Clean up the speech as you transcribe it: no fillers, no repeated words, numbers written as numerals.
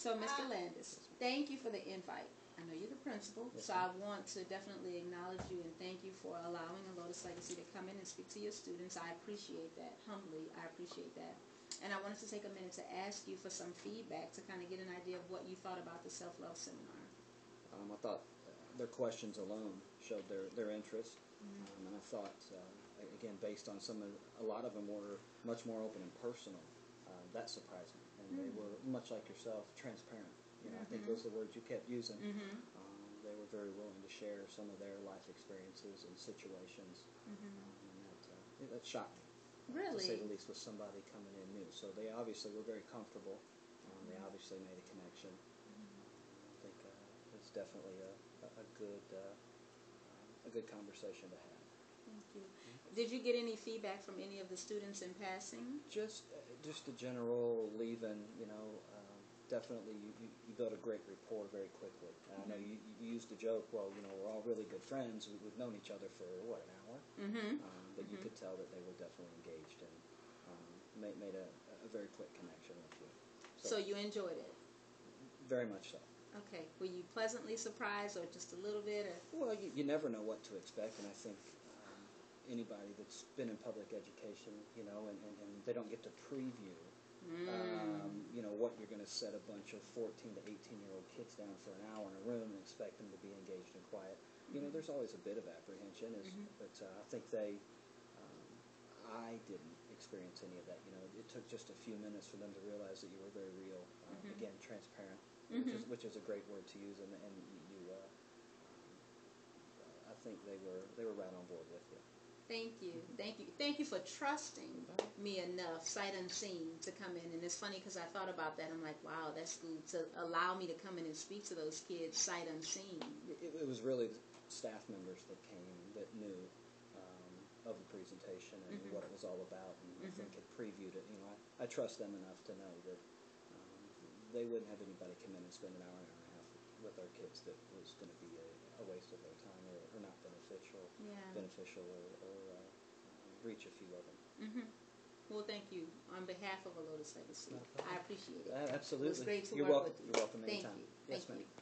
So, Mr. Landis, thank you for the invite. I know you're the principal, Yes, so I want to definitely acknowledge you and thank you for allowing a Lotus Legacy to come in and speak to your students. I appreciate that. Humbly, I appreciate that. And I wanted to take a minute to ask you for some feedback to kind of get an idea of what you thought about the self-love seminar. I thought their questions alone showed their interest, and I thought, again, based on a lot of them were much more open and personal. That surprised me, and they were much like yourself, transparent. I think those are the words you kept using. They were very willing to share some of their life experiences and situations, and that shocked me. Really? To say the least, with somebody coming in new. So they obviously were very comfortable. They obviously made a connection. I think it's definitely a good conversation to have. Thank you. Did you get any feedback from any of the students in passing? Just a general leaving, definitely you build a great rapport very quickly. I know you used the joke, well, we're all really good friends. We've known each other for, an hour? But you could tell that they were definitely engaged and made a very quick connection with you. So you enjoyed it? Very much so. Okay. Were you pleasantly surprised or just a little bit? Or? Well, you never know what to expect, and I think anybody that's been in public education, and they don't get to preview, what you're going to set a bunch of 14 to 18-year-old kids down for an hour in a room and expect them to be engaged and quiet. There's always a bit of apprehension, but I think I didn't experience any of that. It took just a few minutes for them to realize that you were very real, again, transparent, which is a great word to use, and you I think they were right on board with you. Thank you for trusting me enough, sight unseen, to come in. And it's funny because I thought about that. I'm like, wow, that's cool to allow me to come in and speak to those kids sight unseen. It was really staff members that came that knew of the presentation and what it was all about, and I think had previewed it. I trust them enough to know that they wouldn't have anybody come in and spend an hour and a half with our kids that was going to be a waste of their time or not beneficial or reach a few of them. Well, thank you. On behalf of a Lotus Legacy, I appreciate it. Absolutely. It was great to You're work welcome. with you. You're welcome Thank anytime. you. Yes, Thank ma'am. you.